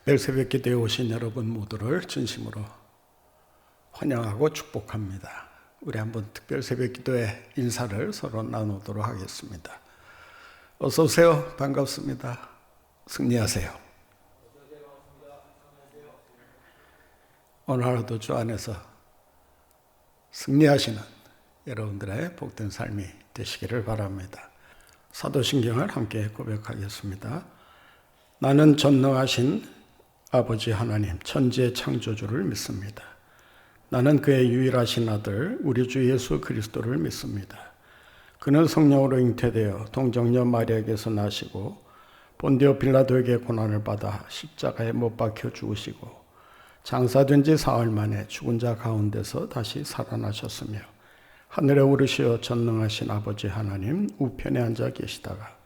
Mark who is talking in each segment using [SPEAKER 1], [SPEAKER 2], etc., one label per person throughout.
[SPEAKER 1] 특별 새벽 기도에 오신 여러분 모두를 진심으로 환영하고 축복합니다. 우리 한번 특별 새벽 기도의 인사를 서로 나누도록 하겠습니다. 어서 오세요. 반갑습니다. 승리하세요. 오늘 하루도 주 안에서 승리하시는 여러분들의 복된 삶이 되시기를 바랍니다. 사도신경을 함께 고백하겠습니다. 나는 전능하신 아버지 하나님, 천지의 창조주를 믿습니다. 나는 그의 유일하신 아들, 우리 주 예수 그리스도를 믿습니다. 그는 성령으로 잉태되어 동정녀 마리아에게서 나시고 본디오 빌라도에게 고난을 받아 십자가에 못 박혀 죽으시고 장사된 지 사흘 만에 죽은 자 가운데서 다시 살아나셨으며 하늘에 오르시어 전능하신 아버지 하나님 우편에 앉아 계시다가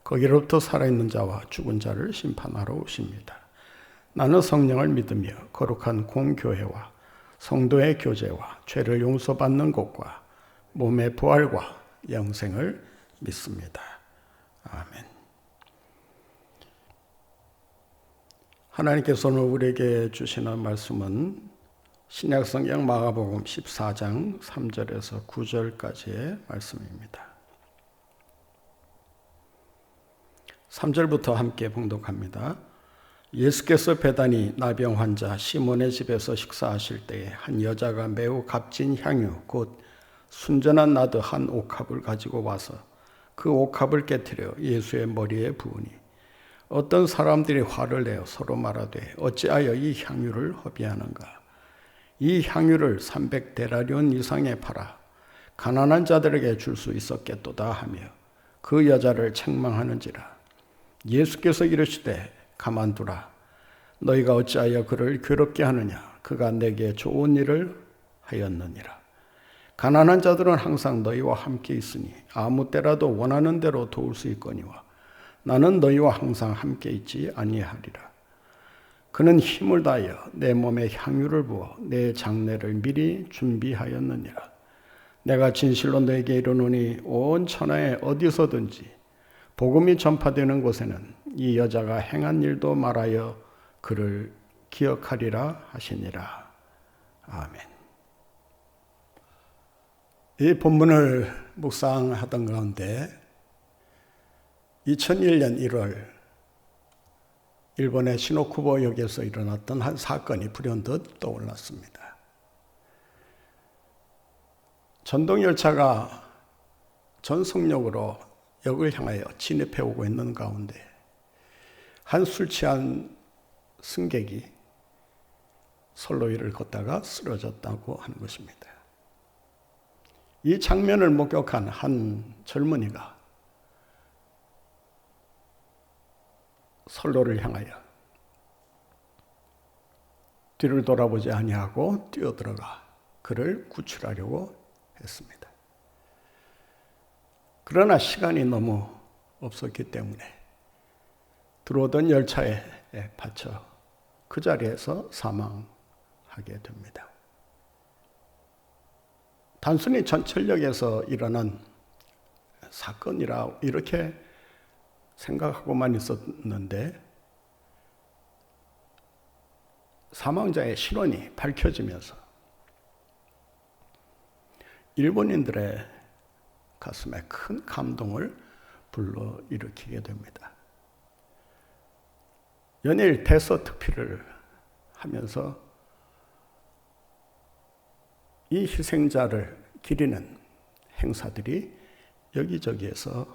[SPEAKER 1] 거기로부터 살아있는 자와 죽은 자를 심판하러 오십니다. 나는 성령을 믿으며 거룩한 공교회와 성도의 교제와 죄를 용서받는 것과 몸의 부활과 영생을 믿습니다. 아멘. 하나님께서 오늘 우리에게 주시는 말씀은 신약성경 마가복음 14장 3절에서 9절까지의 말씀입니다. 3절부터 함께 봉독합니다. 예수께서 베다니 나병 환자 시몬의 집에서 식사하실 때에 한 여자가 매우 값진 향유 곧 순전한 나드 한 옥합을 가지고 와서 그 옥합을 깨뜨려 예수의 머리에 부으니 어떤 사람들이 화를 내어 서로 말하되 어찌하여 이 향유를 허비하는가. 이 향유를 300데나리온 이상에 팔아 가난한 자들에게 줄 수 있었겠도다 하며 그 여자를 책망하는지라. 예수께서 이르시되 가만두라. 너희가 어찌하여 그를 괴롭게 하느냐. 그가 내게 좋은 일을 하였느니라. 가난한 자들은 항상 너희와 함께 있으니 아무 때라도 원하는 대로 도울 수 있거니와 나는 너희와 항상 함께 있지 아니하리라. 그는 힘을 다하여 내 몸에 향유를 부어 내 장례를 미리 준비하였느니라. 내가 진실로 너에게 이르노니 온 천하에 어디서든지 복음이 전파되는 곳에는 이 여자가 행한 일도 말하여 그를 기억하리라 하시니라. 아멘. 이 본문을 묵상하던 가운데 2001년 1월 일본의 시노쿠보역에서 일어났던 한 사건이 불현듯 떠올랐습니다. 전동열차가 전속력으로 역을 향하여 진입해 오고 있는 가운데 한 술 취한 승객이 선로 위를 걷다가 쓰러졌다고 하는 것입니다. 이 장면을 목격한 한 젊은이가 선로를 향하여 뒤를 돌아보지 아니하고 뛰어들어가 그를 구출하려고 했습니다. 그러나 시간이 너무 없었기 때문에 들어오던 열차에 받쳐 그 자리에서 사망하게 됩니다. 단순히 전철역에서 일어난 사건이라 이렇게 생각하고만 있었는데 사망자의 신원이 밝혀지면서 일본인들의 가슴에 큰 감동을 불러일으키게 됩니다. 연일 대서특필을 하면서 이 희생자를 기리는 행사들이 여기저기에서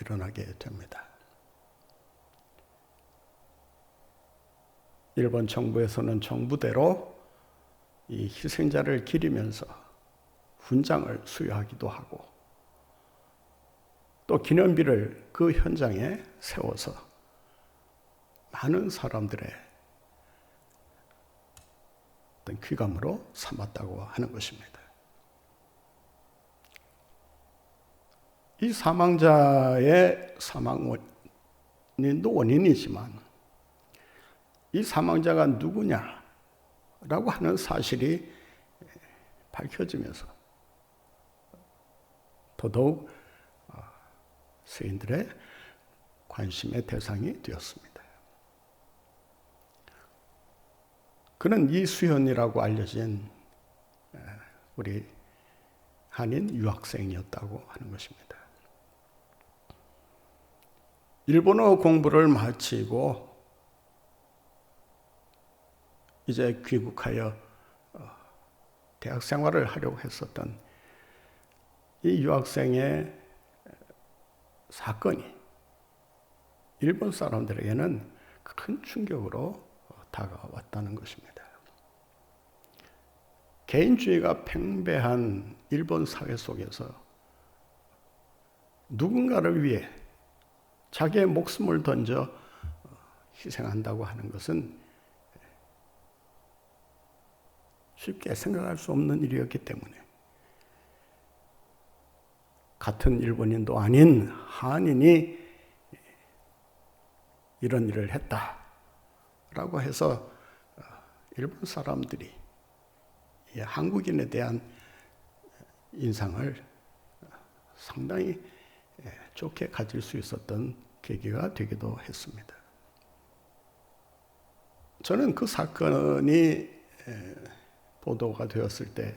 [SPEAKER 1] 일어나게 됩니다. 일본 정부에서는 정부대로 이 희생자를 기리면서 훈장을 수여하기도 하고 또 기념비를 그 현장에 세워서 많은 사람들의 어떤 귀감으로 삼았다고 하는 것입니다. 이 사망자의 사망 원인도 원인이지만 이 사망자가 누구냐라고 하는 사실이 밝혀지면서 더더욱 세인들의 관심의 대상이 되었습니다. 그는 이수연이라고 알려진 우리 한인 유학생이었다고 하는 것입니다. 일본어 공부를 마치고 이제 귀국하여 대학 생활을 하려고 했었던 이 유학생의 사건이 일본 사람들에게는 큰 충격으로 다가왔다는 것입니다. 개인주의가 팽배한 일본 사회 속에서 누군가를 위해 자기의 목숨을 던져 희생한다고 하는 것은 쉽게 생각할 수 없는 일이었기 때문에 같은 일본인도 아닌 한인이 이런 일을 했다라고 해서 일본 사람들이 한국인에 대한 인상을 상당히 좋게 가질 수 있었던 계기가 되기도 했습니다. 저는 그 사건이 보도가 되었을 때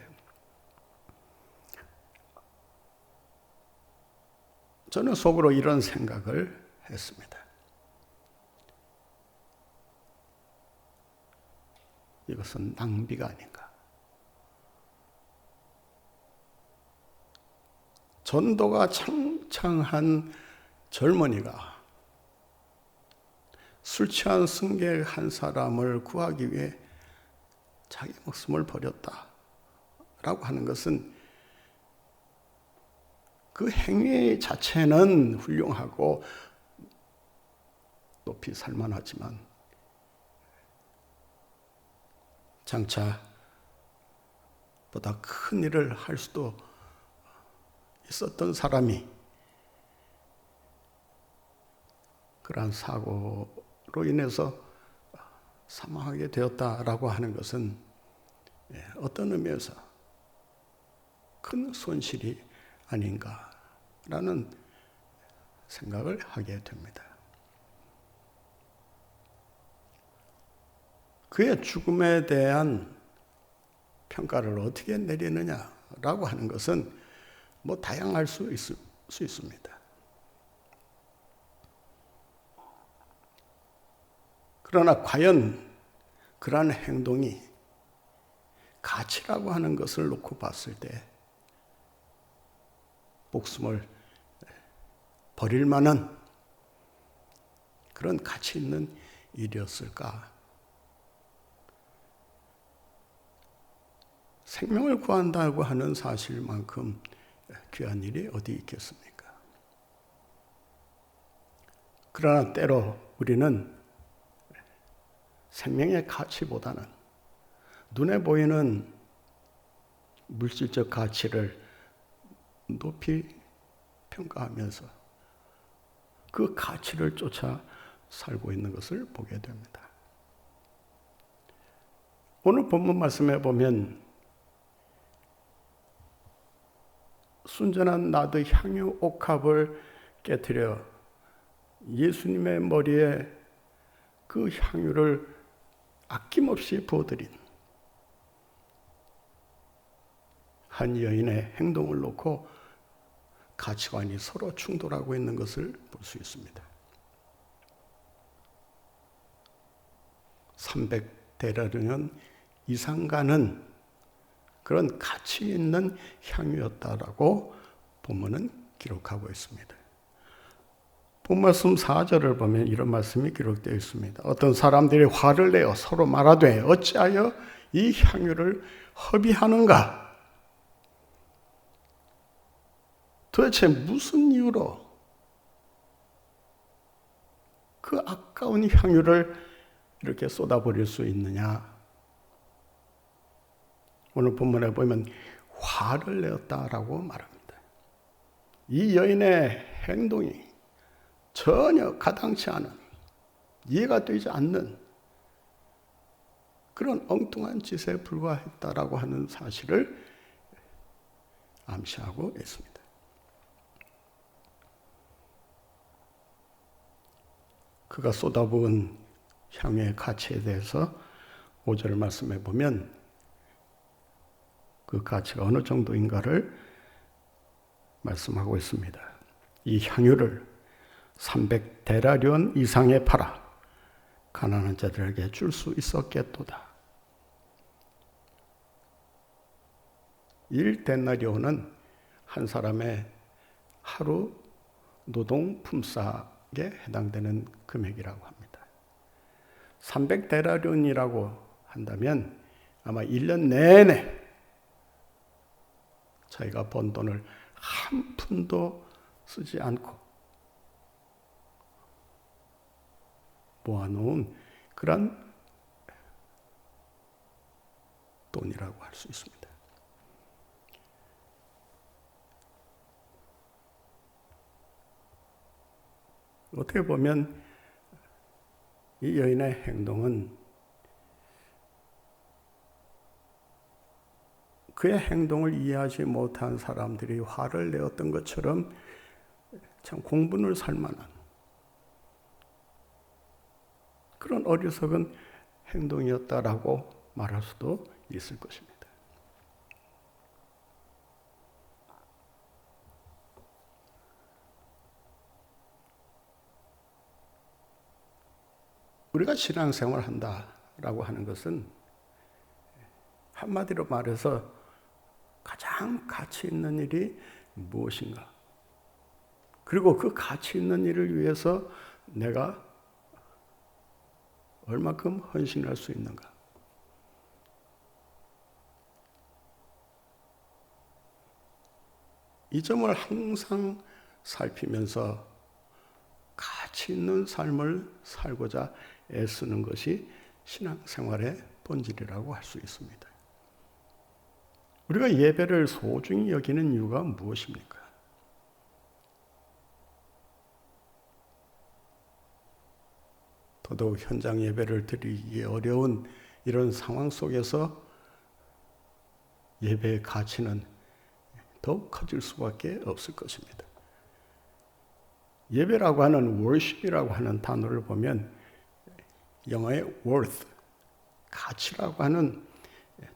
[SPEAKER 1] 저는 속으로 이런 생각을 했습니다. 이것은 낭비가 아닌가. 전도가 창창한 젊은이가 술 취한 승객 한 사람을 구하기 위해 자기 목숨을 버렸다라고 하는 것은 그 행위 자체는 훌륭하고 높이 살만하지만 장차 보다 큰 일을 할 수도 있었던 사람이 그러한 사고로 인해서 사망하게 되었다라고 하는 것은 어떤 의미에서 큰 손실이 아닌가라는 생각을 하게 됩니다. 그의 죽음에 대한 평가를 어떻게 내리느냐라고 하는 것은 다양할 수 있습니다. 그러나 과연 그러한 행동이 가치라고 하는 것을 놓고 봤을 때 목숨을 버릴 만한 그런 가치 있는 일이었을까? 생명을 구한다고 하는 사실만큼 귀한 일이 어디 있겠습니까? 그러나 때로 우리는 생명의 가치보다는 눈에 보이는 물질적 가치를 높이 평가하면서 그 가치를 쫓아 살고 있는 것을 보게 됩니다. 오늘 본문 말씀에 보면 순전한 나드 향유 옥합을 깨뜨려 예수님의 머리에 그 향유를 아낌없이 부어드린 한 여인의 행동을 놓고 가치관이 서로 충돌하고 있는 것을 볼 수 있습니다. 300데나리온 이상 가는 그런 가치 있는 향유였다라고 본문은 기록하고 있습니다. 본말씀 4절을 보면 이런 말씀이 기록되어 있습니다. 어떤 사람들이 화를 내어 서로 말하되 어찌하여 이 향유를 허비하는가? 도대체 무슨 이유로 그 아까운 향유를 이렇게 쏟아버릴 수 있느냐? 오늘 본문에 보면 화를 내었다라고 말합니다. 이 여인의 행동이 전혀 가당치 않은, 이해가 되지 않는 그런 엉뚱한 짓에 불과했다라고 하는 사실을 암시하고 있습니다. 그가 쏟아부은 향유의 가치에 대해서 5절 말씀에 보면 그 가치가 어느 정도인가를 말씀하고 있습니다. 이 향유를 300데나리온 이상에 팔아 가난한 자들에게 줄 수 있었겠도다. 1데나리온은 한 사람의 하루 노동 품삯에 해당되는 금액이라고 합니다. 300데나리온이라고 한다면 아마 1년 내내 자기가 번 돈을 한 푼도 쓰지 않고 모아놓은 그런 돈이라고 할 수 있습니다. 어떻게 보면 이 여인의 행동은 그의 행동을 이해하지 못한 사람들이 화를 내었던 것처럼 참 공분을 살 만한 그런 어리석은 행동이었다라고 말할 수도 있을 것입니다. 우리가 신앙생활을 한다라고 하는 것은 한마디로 말해서 가장 가치 있는 일이 무엇인가? 그리고 그 가치 있는 일을 위해서 내가 얼마큼 헌신할 수 있는가? 이 점을 항상 살피면서 가치 있는 삶을 살고자 애쓰는 것이 신앙생활의 본질이라고 할 수 있습니다. 우리가 예배를 소중히 여기는 이유가 무엇입니까? 더더욱 현장 예배를 드리기 어려운 이런 상황 속에서 예배의 가치는 더욱 커질 수밖에 없을 것입니다. 예배라고 하는 worship이라고 하는 단어를 보면 영어의 worth, 가치라고 하는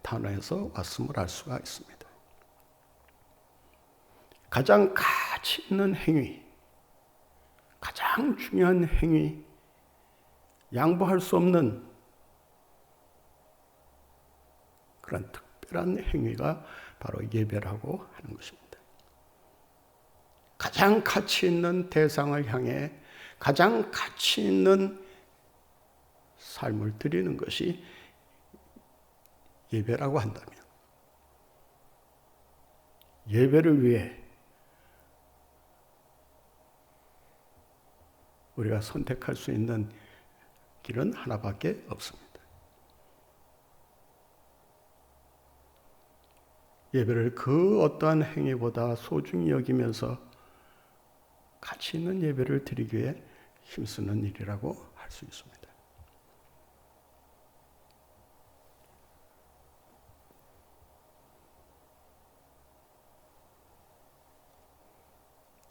[SPEAKER 1] 단어에서 왔음을 알 수가 있습니다. 가장 가치 있는 행위, 가장 중요한 행위, 양보할 수 없는 그런 특별한 행위가 바로 예배라고 하는 것입니다. 가장 가치 있는 대상을 향해 가장 가치 있는 삶을 드리는 것이 예배라고 한다면 예배를 위해 우리가 선택할 수 있는 길은 하나밖에 없습니다. 예배를 그 어떠한 행위보다 소중히 여기면서 가치 있는 예배를 드리기 위해 힘쓰는 일이라고 할 수 있습니다.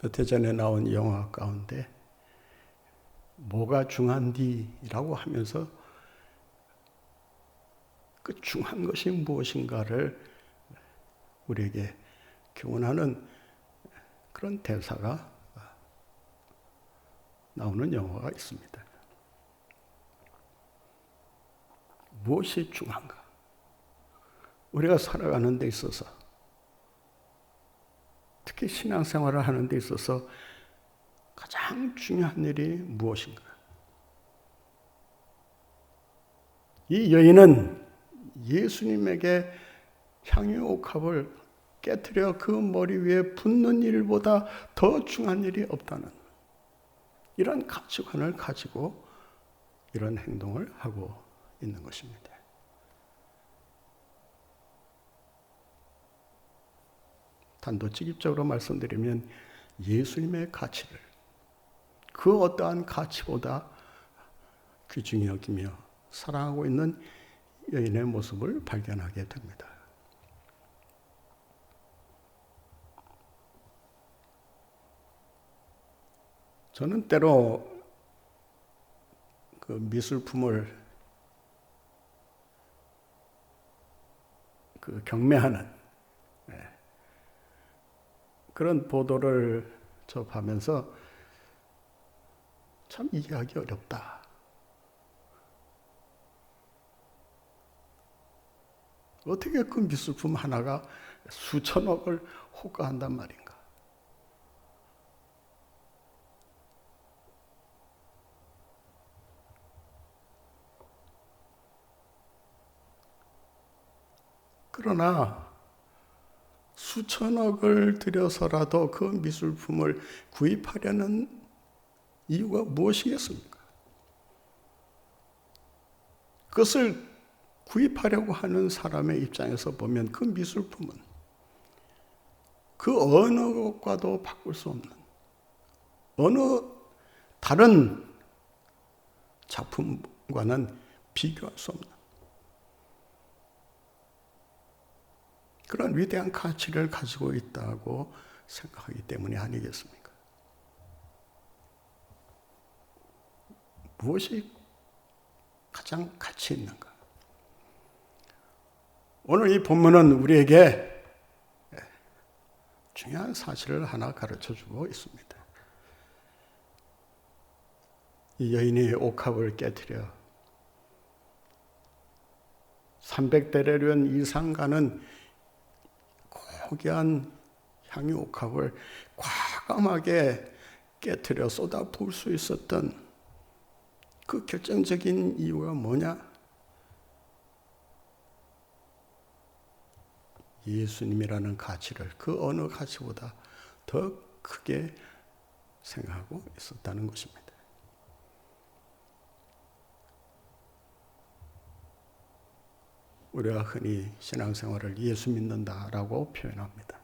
[SPEAKER 1] 몇 해 전에 나온 영화 가운데 뭐가 중한디라고 하면서 그 중한 것이 무엇인가를 우리에게 교훈하는 그런 대사가 나오는 영화가 있습니다. 무엇이 중한가? 우리가 살아가는 데 있어서 특히 신앙생활을 하는 데 있어서 가장 중요한 일이 무엇인가? 이 여인은 예수님에게 향유 옥합을 깨트려 그 머리 위에 붓는 일보다 더 중요한 일이 없다는 이런 가치관을 가지고 이런 행동을 하고 있는 것입니다. 단도직입적으로 말씀드리면 예수님의 가치를 그 어떠한 가치보다 귀중히 여기며 사랑하고 있는 여인의 모습을 발견하게 됩니다. 저는 때로 그 미술품을 그 경매하는 그런 보도를 접하면서 참 이해하기 어렵다. 어떻게 그 미술품 하나가 수천억을 호가한단 말인가? 그러나 수천억을 들여서라도 그 미술품을 구입하려는 이유가 무엇이겠습니까? 그것을 구입하려고 하는 사람의 입장에서 보면 그 미술품은 그 어느 것과도 바꿀 수 없는, 어느 다른 작품과는 비교할 수 없는 그런 위대한 가치를 가지고 있다고 생각하기 때문이 아니겠습니까? 무엇이 가장 가치 있는가? 오늘 이 본문은 우리에게 중요한 사실을 하나 가르쳐주고 있습니다. 이 여인이 옥합을 깨트려 300데나리온 이상 가는 고귀한 향유 옥합을 과감하게 깨트려 쏟아부을 수 있었던 그 결정적인 이유가 뭐냐? 예수님이라는 가치를 그 어느 가치보다 더 크게 생각하고 있었다는 것입니다. 우리가 흔히 신앙생활을 예수 믿는다라고 표현합니다.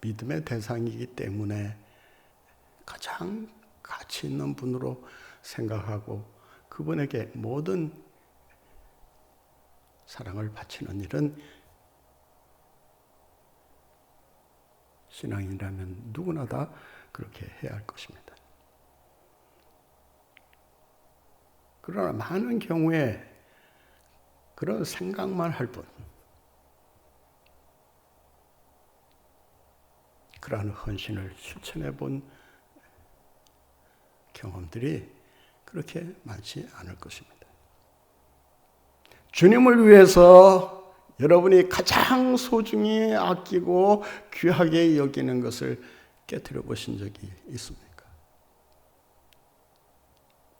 [SPEAKER 1] 믿음의 대상이기 때문에 가장 가치 있는 분으로 생각하고 그분에게 모든 사랑을 바치는 일은 신앙인이라면 누구나 다 그렇게 해야 할 것입니다. 그러나 많은 경우에 그런 생각만 할 뿐, 그러한 헌신을 실천해 본 경험들이 그렇게 많지 않을 것입니다. 주님을 위해서 여러분이 가장 소중히 아끼고 귀하게 여기는 것을 깨트려 보신 적이 있습니까?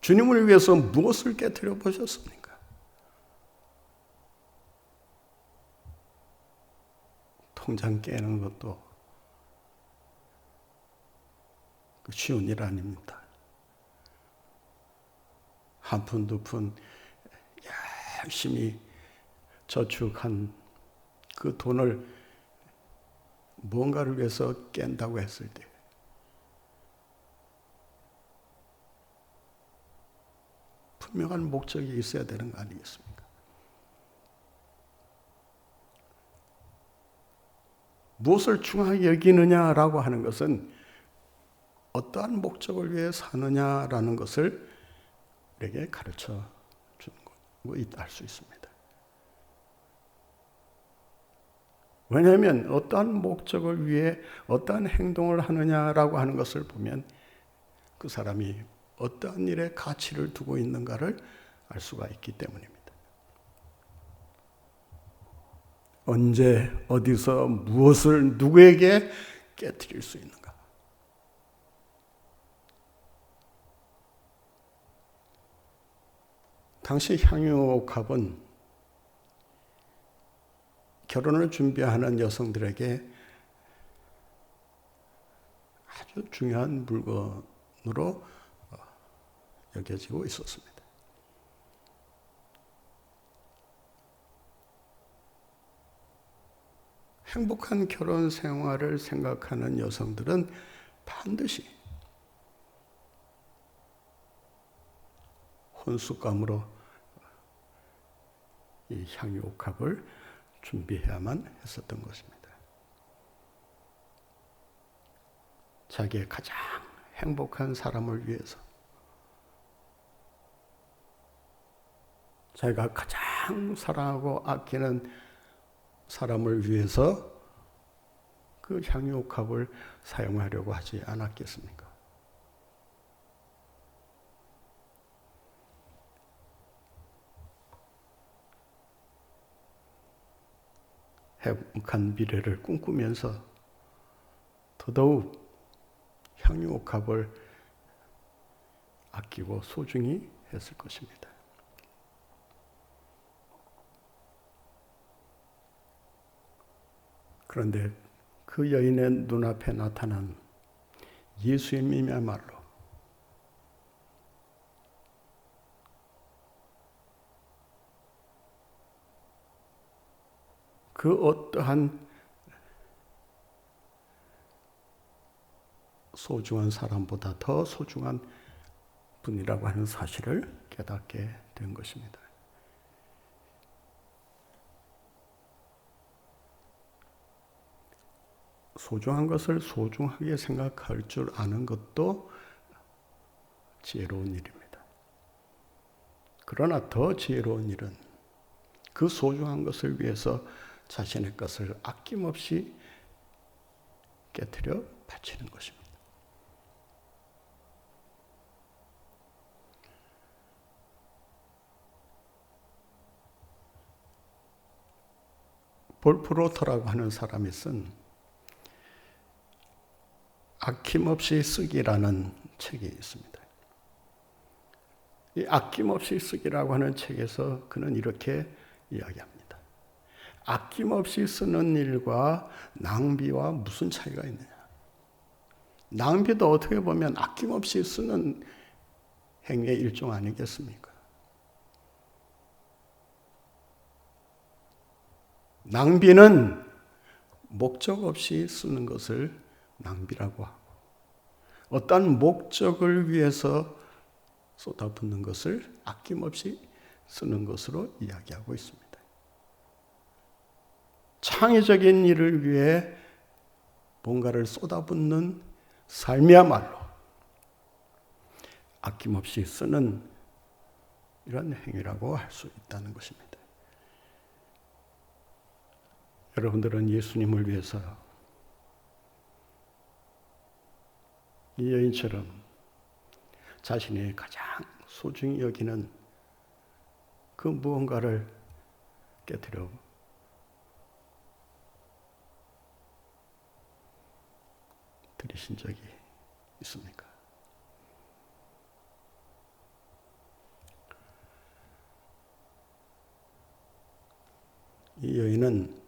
[SPEAKER 1] 주님을 위해서 무엇을 깨트려 보셨습니까? 통장 깨는 것도 쉬운 일 아닙니다. 한 푼, 두 푼 열심히 저축한 그 돈을 뭔가를 위해서 깬다고 했을 때 분명한 목적이 있어야 되는 거 아니겠습니까? 무엇을 중하게 여기느냐라고 하는 것은 어떠한 목적을 위해 사느냐라는 것을 우리에게 가르쳐 주는 거 있다 할 수 있습니다. 왜냐하면 어떠한 목적을 위해 어떠한 행동을 하느냐라고 하는 것을 보면 그 사람이 어떠한 일에 가치를 두고 있는가를 알 수가 있기 때문입니다. 언제, 어디서, 무엇을 누구에게 깨트릴 수 있는가? 당시 향유옥합은 결혼을 준비하는 여성들에게 아주 중요한 물건으로 여겨지고 있었습니다. 행복한 결혼 생활을 생각하는 여성들은 반드시 혼수감으로 이 향유옥합을 준비해야만 했었던 것입니다. 자기의 가장 행복한 사람을 위해서, 자기가 가장 사랑하고 아끼는 사람을 위해서 그 향유옥합을 사용하려고 하지 않았겠습니까? 행복한 미래를 꿈꾸면서 더더욱 향유옥합을 아끼고 소중히 했을 것입니다. 그런데 그 여인의 눈앞에 나타난 예수님이야말로 그 어떠한 소중한 사람보다 더 소중한 분이라고 하는 사실을 깨닫게 된 것입니다. 소중한 것을 소중하게 생각할 줄 아는 것도 지혜로운 일입니다. 그러나 더 지혜로운 일은 그 소중한 것을 위해서 자신의 것을 아낌없이 깨트려 바치는 것입니다. 볼프로터라고 하는 사람이 쓴 아낌없이 쓰기라는 책이 있습니다. 이 아낌없이 쓰기라고 하는 책에서 그는 이렇게 이야기합니다. 아낌없이 쓰는 일과 낭비와 무슨 차이가 있느냐? 낭비도 어떻게 보면 아낌없이 쓰는 행위의 일종 아니겠습니까? 낭비는 목적 없이 쓰는 것을 낭비라고 하고, 어떤 목적을 위해서 쏟아붓는 것을 아낌없이 쓰는 것으로 이야기하고 있습니다. 창의적인 일을 위해 뭔가를 쏟아붓는 삶이야말로 아낌없이 쓰는 이런 행위라고 할 수 있다는 것입니다. 여러분들은 예수님을 위해서 이 여인처럼 자신이 가장 소중히 여기는 그 무언가를 깨트려 드리신 적이 있습니까? 이 여인은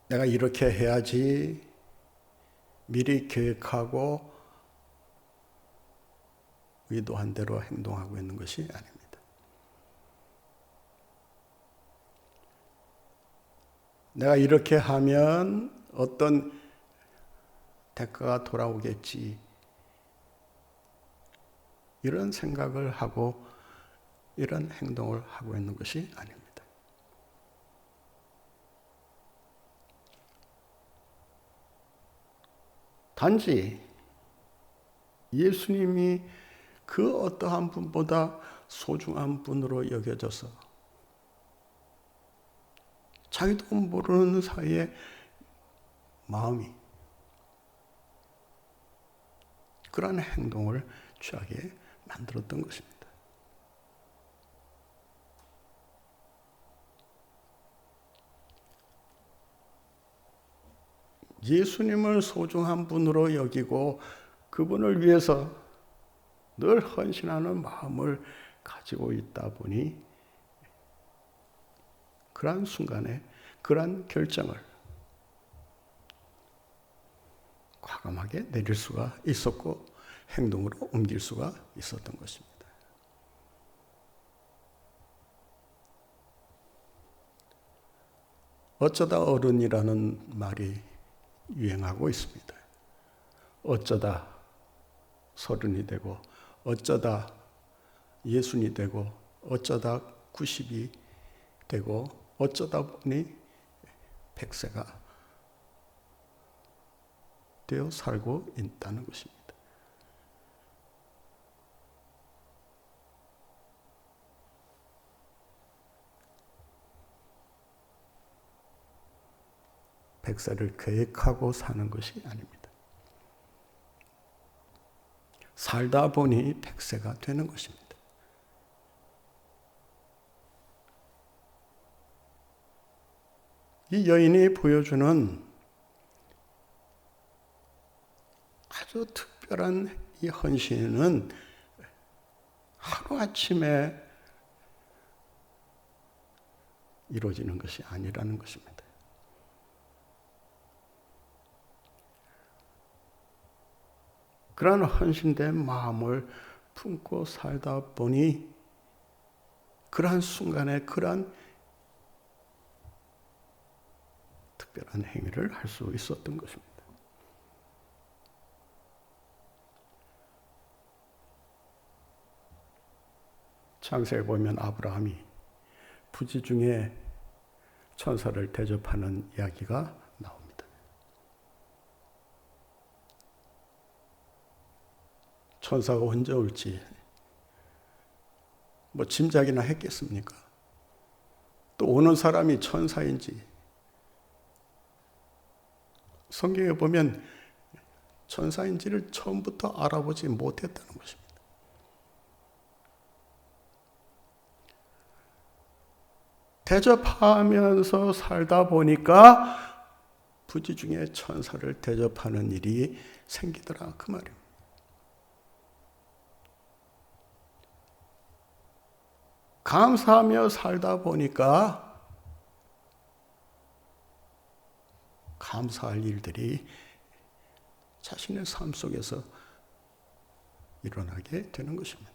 [SPEAKER 1] 내가 이렇게 해야지 미리 계획하고 의도한 대로 행동하고 있는 것이 아닙니다. 내가 이렇게 하면 어떤 대가가 돌아오겠지, 이런 생각을 하고 이런 행동을 하고 있는 것이 아닙니다. 단지 예수님이 그 어떠한 분보다 소중한 분으로 여겨져서 자기도 모르는 사이에 마음이 그러한 행동을 취하게 만들었던 것입니다. 예수님을 소중한 분으로 여기고 그분을 위해서 늘 헌신하는 마음을 가지고 있다 보니 그러한 순간에 그러한 결정을 과감하게 내릴 수가 있었고 행동으로 옮길 수가 있었던 것입니다. 어쩌다 어른이라는 말이 유행하고 있습니다. 어쩌다 30이 되고 어쩌다 60이 되고 어쩌다 90이 되고 어쩌다 보니 100세가 되어 살고 있다는 것입니다. 백세를 계획하고 사는 것이 아닙니다. 살다 보니 백세가 되는 것입니다. 이 여인이 보여주는 아주 특별한 이 헌신은 하루아침에 이루어지는 것이 아니라는 것입니다. 그러한 헌신된 마음을 품고 살다 보니 그러한 순간에 그러한 특별한 행위를 할 수 있었던 것입니다. 창세에 보면 아브라함이 부지 중에 천사를 대접하는 이야기가 나옵니다. 천사가 언제 올지 뭐 짐작이나 했겠습니까? 또 오는 사람이 천사인지 성경에 보면 천사인지를 처음부터 알아보지 못했다는 것입니다. 대접하면서 살다 보니까 부지 중에 천사를 대접하는 일이 생기더라 그 말입니다. 감사하며 살다 보니까 감사할 일들이 자신의 삶 속에서 일어나게 되는 것입니다.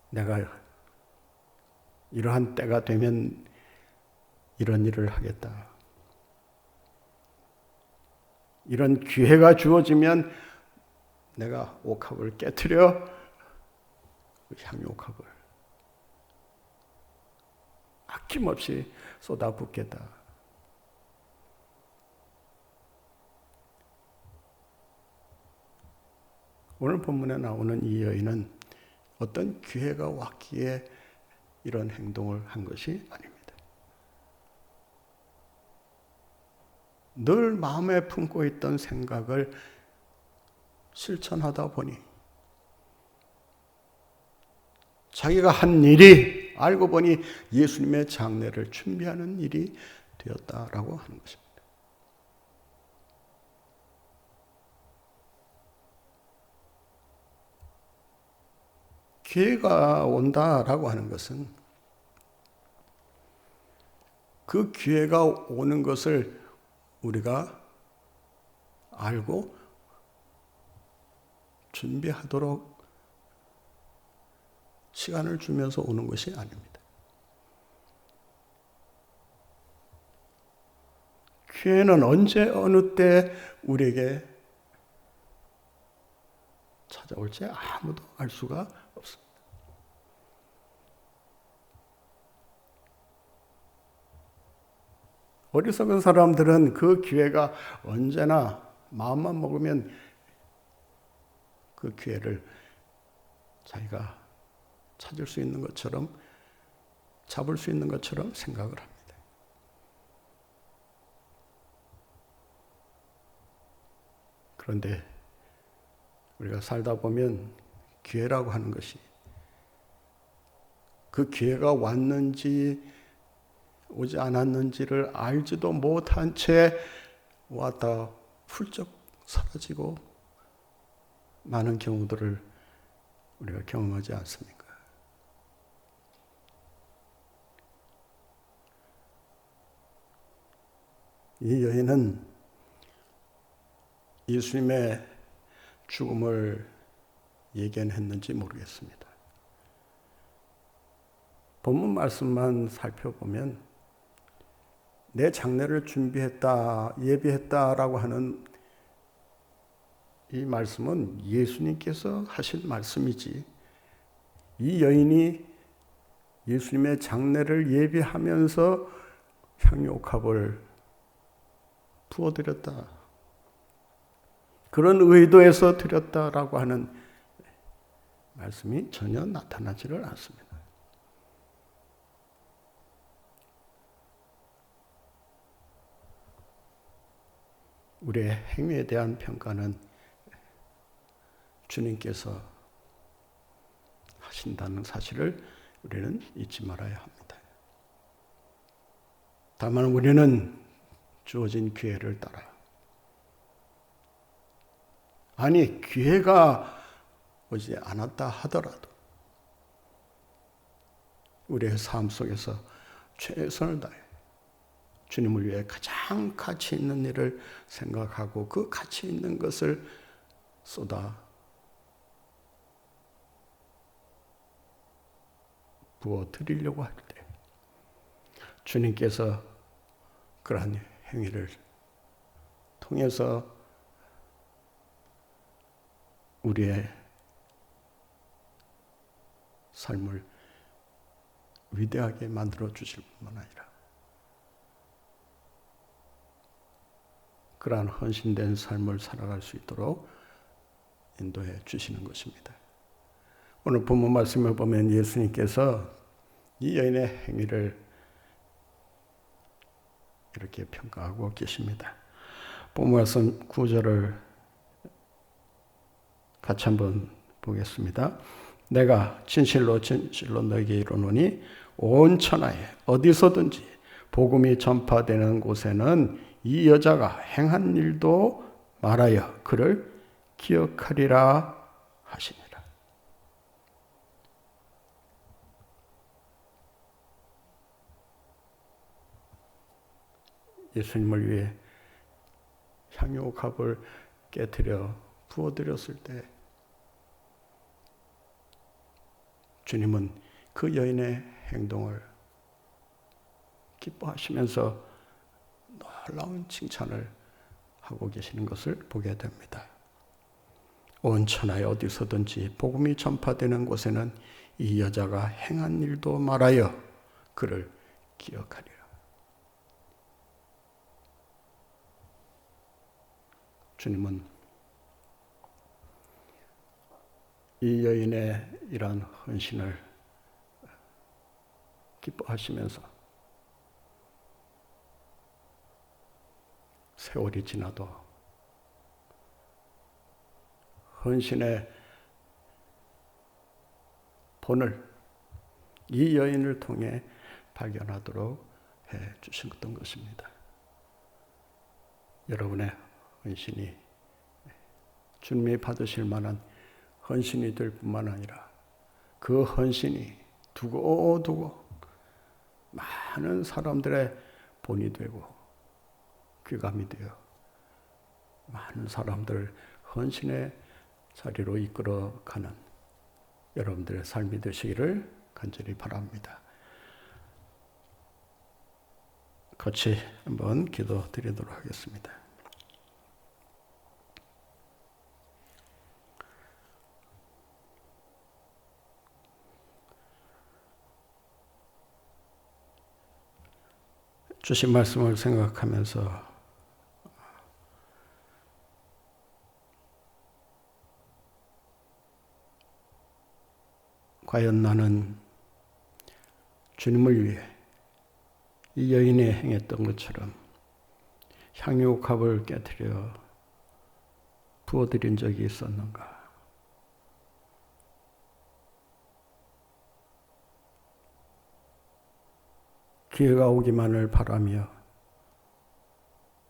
[SPEAKER 1] 내가 이러한 때가 되면 이런 일을 하겠다. 이런 기회가 주어지면 내가 옥합을 깨트려 향유옥합을 아낌없이 쏟아붓겠다. 오늘 본문에 나오는 이 여인은 어떤 기회가 왔기에 이런 행동을 한 것이 아닙니다. 늘 마음에 품고 있던 생각을 실천하다 보니 자기가 한 일이 알고 보니 예수님의 장례를 준비하는 일이 되었다라고 하는 것입니다. 기회가 온다라고 하는 것은 그 기회가 오는 것을 우리가 알고 준비하도록 시간을 주면서 오는 것이 아닙니다. 기회는 언제 어느 때 우리에게 찾아올지 아무도 알 수가 없습니다. 어리석은 사람들은 그 기회가 언제나 마음만 먹으면 그 기회를 자기가 찾을 수 있는 것처럼 잡을 수 있는 것처럼 생각을 합니다. 그런데 우리가 살다 보면 기회라고 하는 것이 그 기회가 왔는지 오지 않았는지를 알지도 못한 채 왔다 훌쩍 사라지고 많은 경우들을 우리가 경험하지 않습니까? 이 여인은 예수님의 죽음을 예견했는지 모르겠습니다. 본문 말씀만 살펴보면 내 장례를 준비했다, 예비했다라고 하는 이 말씀은 예수님께서 하신 말씀이지 이 여인이 예수님의 장례를 예비하면서 향유옥합을 부어드렸다. 그런 의도에서 드렸다라고 하는 말씀이 전혀 나타나지를 않습니다. 우리의 행위에 대한 평가는 주님께서 하신다는 사실을 우리는 잊지 말아야 합니다. 다만 우리는 주어진 기회를 따라, 아니 기회가 오지 않았다 하더라도 우리의 삶 속에서 최선을 다해 주님을 위해 가장 가치 있는 일을 생각하고 그 가치 있는 것을 쏟아 부어 드리려고 할 때 주님께서 그러한 행위를 통해서 우리의 삶을 위대하게 만들어 주실 뿐만 아니라 그러한 헌신된 삶을 살아갈 수 있도록 인도해 주시는 것입니다. 오늘 본문 말씀을 보면 예수님께서 이 여인의 행위를 이렇게 평가하고 계십니다. 본문 말씀 9절을 같이 한번 보겠습니다. 내가 진실로 진실로 너에게 이르노니 온 천하에 어디서든지 복음이 전파되는 곳에는 이 여자가 행한 일도 말하여 그를 기억하리라 하시니라. 예수님을 위해 향유옥합을 깨뜨려 부어드렸을 때 주님은 그 여인의 행동을 기뻐하시면서 놀라운 칭찬을 하고 계시는 것을 보게 됩니다. 온 천하에 어디서든지 복음이 전파되는 곳에는 이 여자가 행한 일도 말하여 그를 기억하리라. 주님은 이 여인의 이러한 헌신을 기뻐하시면서 세월이 지나도 헌신의 본을 이 여인을 통해 발견하도록 해 주셨던 것입니다. 여러분의 헌신이 주님이 받으실 만한 헌신이 될 뿐만 아니라 그 헌신이 두고두고 많은 사람들의 본이 되고 귀감이 되어 많은 사람들을 헌신의 자리로 이끌어가는 여러분들의 삶이 되시기를 간절히 바랍니다. 같이 한번 기도드리도록 하겠습니다. 주신 말씀을 생각하면서 과연 나는 주님을 위해 이 여인이 행했던 것처럼 향유옥합을 깨뜨려 부어드린 적이 있었는가? 기회가 오기만을 바라며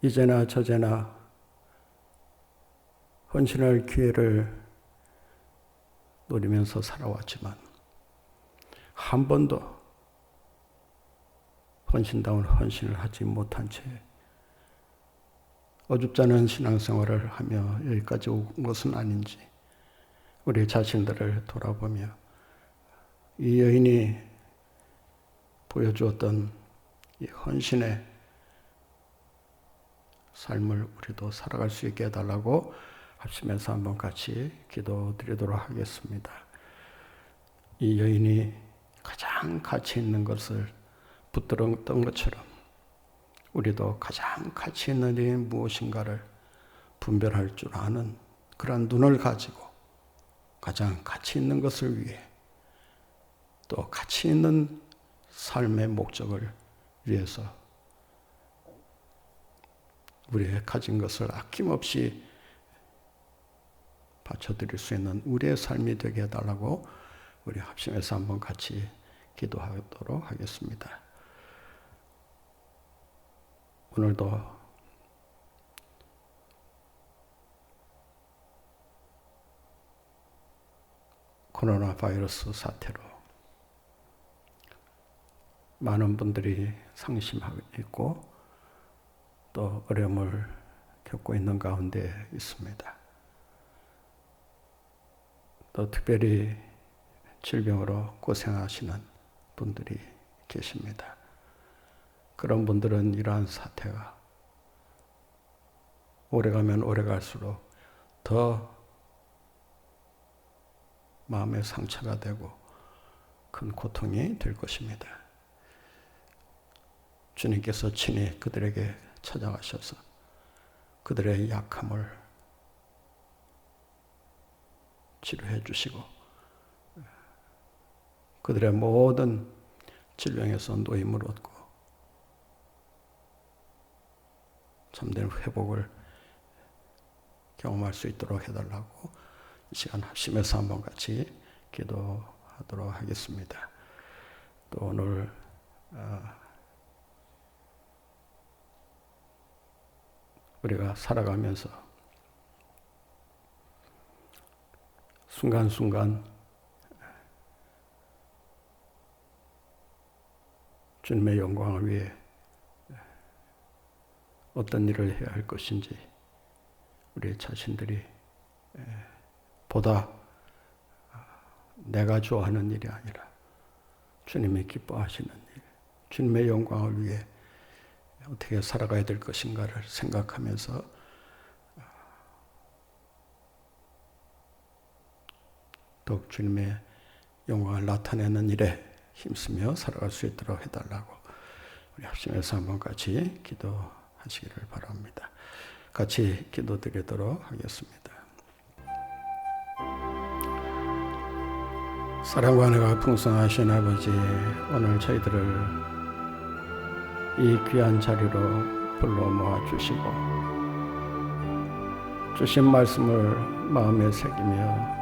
[SPEAKER 1] 이제나 저제나 헌신할 기회를 노리면서 살아왔지만 한 번도 헌신다운 헌신을 하지 못한 채 어줍지 않은 신앙생활을 하며 여기까지 온 것은 아닌지 우리 자신들을 돌아보며 이 여인이 보여주었던 이 헌신의 삶을 우리도 살아갈 수 있게 해달라고 합심해서 한번 같이 기도드리도록 하겠습니다. 이 여인이 가장 가치 있는 것을 붙들었던 것처럼 우리도 가장 가치 있는 일이 무엇인가를 분별할 줄 아는 그런 눈을 가지고 가장 가치 있는 것을 위해 또 가치 있는 삶의 목적을 위해서 우리의 가진 것을 아낌없이 바쳐드릴 수 있는 우리의 삶이 되게 해달라고 우리 합심해서 한번 같이 기도하도록 하겠습니다. 오늘도 코로나 바이러스 사태로 많은 분들이 상심하고 있고 또 어려움을 겪고 있는 가운데 있습니다. 또 특별히 질병으로 고생하시는 분들이 계십니다. 그런 분들은 이러한 사태가 오래가면 오래갈수록 더 마음의 상처가 되고 큰 고통이 될 것입니다. 주님께서 친히 그들에게 찾아가셔서 그들의 약함을 치료해 주시고 그들의 모든 질병에서 노임을 얻고 참된 회복을 경험할 수 있도록 해달라고 이 시간 합심해서 한번 같이 기도하도록 하겠습니다. 또 오늘 우리가 살아가면서 순간순간 주님의 영광을 위해 어떤 일을 해야 할 것인지 우리 자신들이 보다 내가 좋아하는 일이 아니라 주님이 기뻐하시는 일, 주님의 영광을 위해 어떻게 살아가야 될 것인가를 생각하면서 더욱 주님의 영광을 나타내는 일에 힘쓰며 살아갈 수 있도록 해달라고 우리 합심해서 한번 같이 기도하시기를 바랍니다. 같이 기도드리도록 하겠습니다. 사랑과 은혜가 풍성하신 아버지, 오늘 저희들을 이 귀한 자리로 불러 모아 주시고 주신 말씀을 마음에 새기며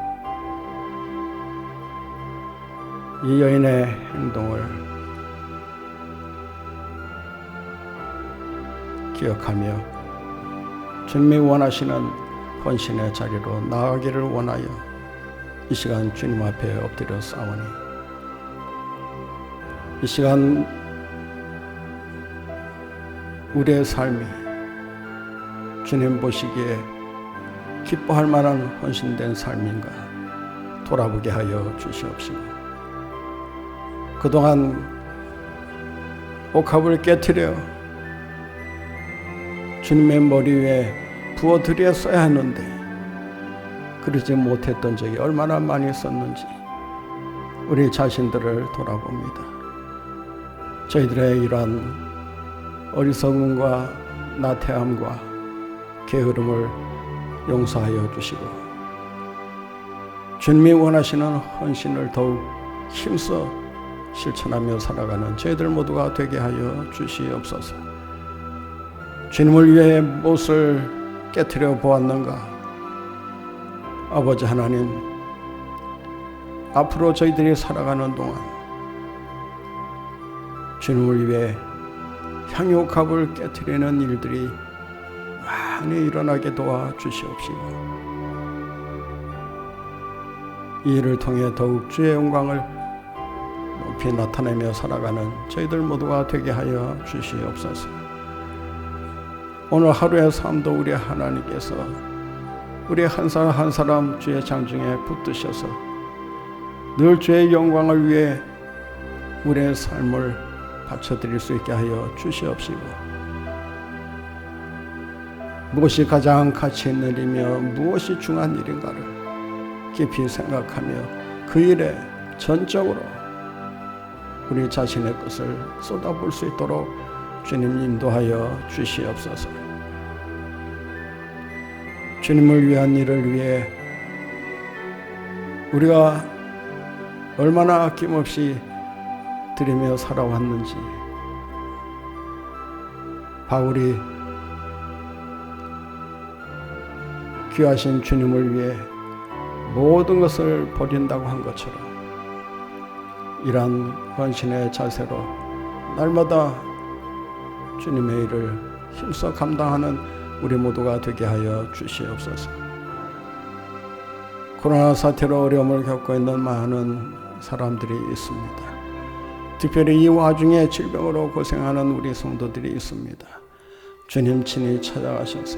[SPEAKER 1] 이 여인의 행동을 기억하며 주님이 원하시는 헌신의 자리로 나아가기를 원하여 이 시간 주님 앞에 엎드려 싸우니 이 시간 우리의 삶이 주님 보시기에 기뻐할 만한 헌신된 삶인가 돌아보게 하여 주시옵시고 그동안 옥합을 깨트려 주님의 머리 위에 부어드렸어야 했는데 그러지 못했던 적이 얼마나 많이 있었는지 우리 자신들을 돌아봅니다. 저희들의 이러한 어리석음과 나태함과 게으름을 용서하여 주시고 주님이 원하시는 헌신을 더욱 힘써 실천하며 살아가는 저희들 모두가 되게 하여 주시옵소서. 주님을 위해 무엇을 깨트려 보았는가? 아버지 하나님, 앞으로 저희들이 살아가는 동안 주님을 위해 향유값을 깨트리는 일들이 많이 일어나게 도와주시옵시고 이 일을 통해 더욱 주의 영광을 높이 나타내며 살아가는 저희들 모두가 되게 하여 주시옵소서. 오늘 하루의 삶도 우리 하나님께서 우리 한 사람 한 사람 주의 장중에 붙드셔서 늘 주의 영광을 위해 우리의 삶을 바쳐드릴 수 있게 하여 주시옵시고 무엇이 가장 가치 있는 일이며 무엇이 중요한 일인가를 깊이 생각하며 그 일에 전적으로 우리 자신의 것을 쏟아볼 수 있도록 주님 인도하여 주시옵소서. 주님을 위한 일을 위해 우리가 얼마나 아낌없이 드리며 살아왔는지 바울이 귀하신 주님을 위해 모든 것을 버린다고 한 것처럼 이러한 헌신의 자세로 날마다 주님의 일을 힘써 감당하는 우리 모두가 되게 하여 주시옵소서. 코로나 사태로 어려움을 겪고 있는 많은 사람들이 있습니다. 특별히 이 와중에 질병으로 고생하는 우리 성도들이 있습니다. 주님 친히 찾아가셔서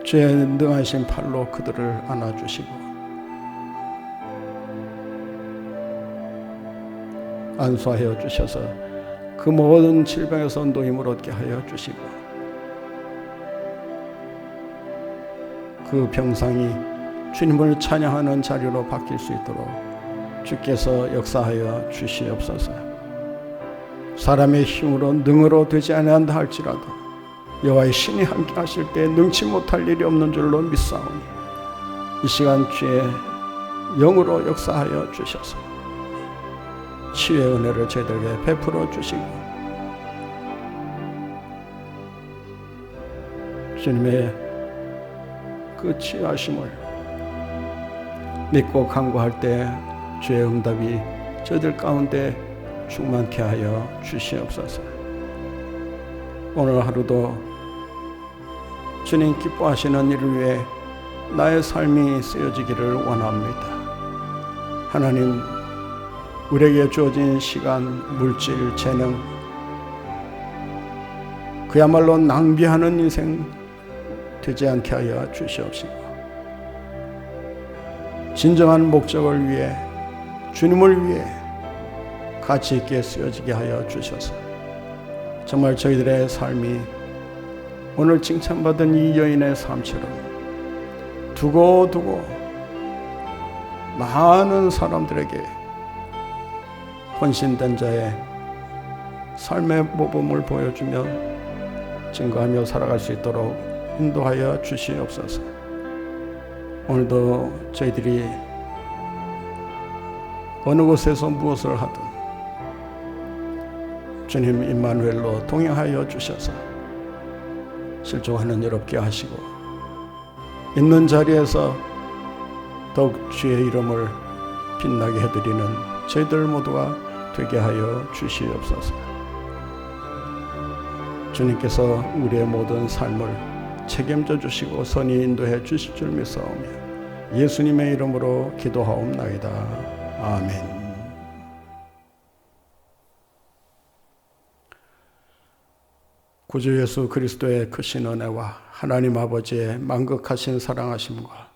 [SPEAKER 1] 주의 능하신 팔로 그들을 안아주시고 안수하여 주셔서 그 모든 질병에서 노임을 얻게 하여 주시고 그 병상이 주님을 찬양하는 자리로 바뀔 수 있도록 주께서 역사하여 주시옵소서. 사람의 힘으로 능으로 되지 아니한다 할지라도 여호와의 신이 함께 하실 때 능치 못할 일이 없는 줄로 믿사오니 이 시간 주의 영으로 역사하여 주셔서 치유의 은혜를 저희들에게 베풀어 주시고 주님의 그 치유하심을 믿고 간구할 때 주의 응답이 저희들 가운데 충만케 하여 주시옵소서. 오늘 하루도 주님 기뻐하시는 일을 위해 나의 삶이 쓰여지기를 원합니다. 하나님, 우리에게 주어진 시간, 물질, 재능, 그야말로 낭비하는 인생 되지 않게 하여 주시옵시고 진정한 목적을 위해 주님을 위해 가치 있게 쓰여지게 하여 주셔서 정말 저희들의 삶이 오늘 칭찬받은 이 여인의 삶처럼 두고두고 많은 사람들에게 헌신된 자의 삶의 모범을 보여주며 증거하며 살아갈 수 있도록 인도하여 주시옵소서. 오늘도 저희들이 어느 곳에서 무엇을 하든 주님 임마누엘로 동행하여 주셔서 실족하는 일 없게 하시고 있는 자리에서 더욱 주의 이름을 빛나게 해드리는 저희들 모두가 되게 하여 주시옵소서. 주님께서 우리의 모든 삶을 책임져 주시고 선히 인도해 주실 줄 믿사오며 예수님의 이름으로 기도하옵나이다. 아멘. 구주 예수 그리스도의 크신 은혜와 하나님 아버지의 만극하신 사랑하심과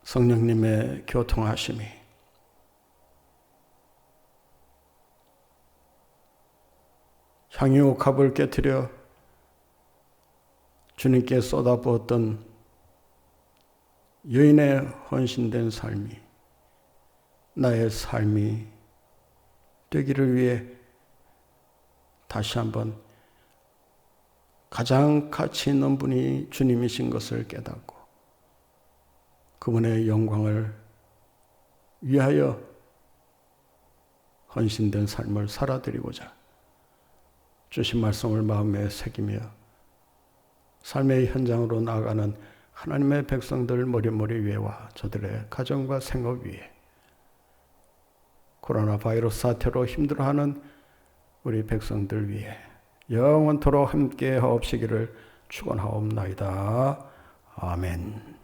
[SPEAKER 1] 성령님의 교통하심이 향유 옥합을 깨뜨려 주님께 쏟아부었던 여인의 헌신된 삶이 나의 삶이 되기를 위해 다시 한번 가장 가치 있는 분이 주님이신 것을 깨닫고 그분의 영광을 위하여 헌신된 삶을 살아드리고자 주신 말씀을 마음에 새기며 삶의 현장으로 나아가는 하나님의 백성들 머리머리 위에와 저들의 가정과 생업 위에 코로나 바이러스 사태로 힘들어하는 우리 백성들 위해 영원토록 함께 하옵시기를 축원하옵나이다. 아멘.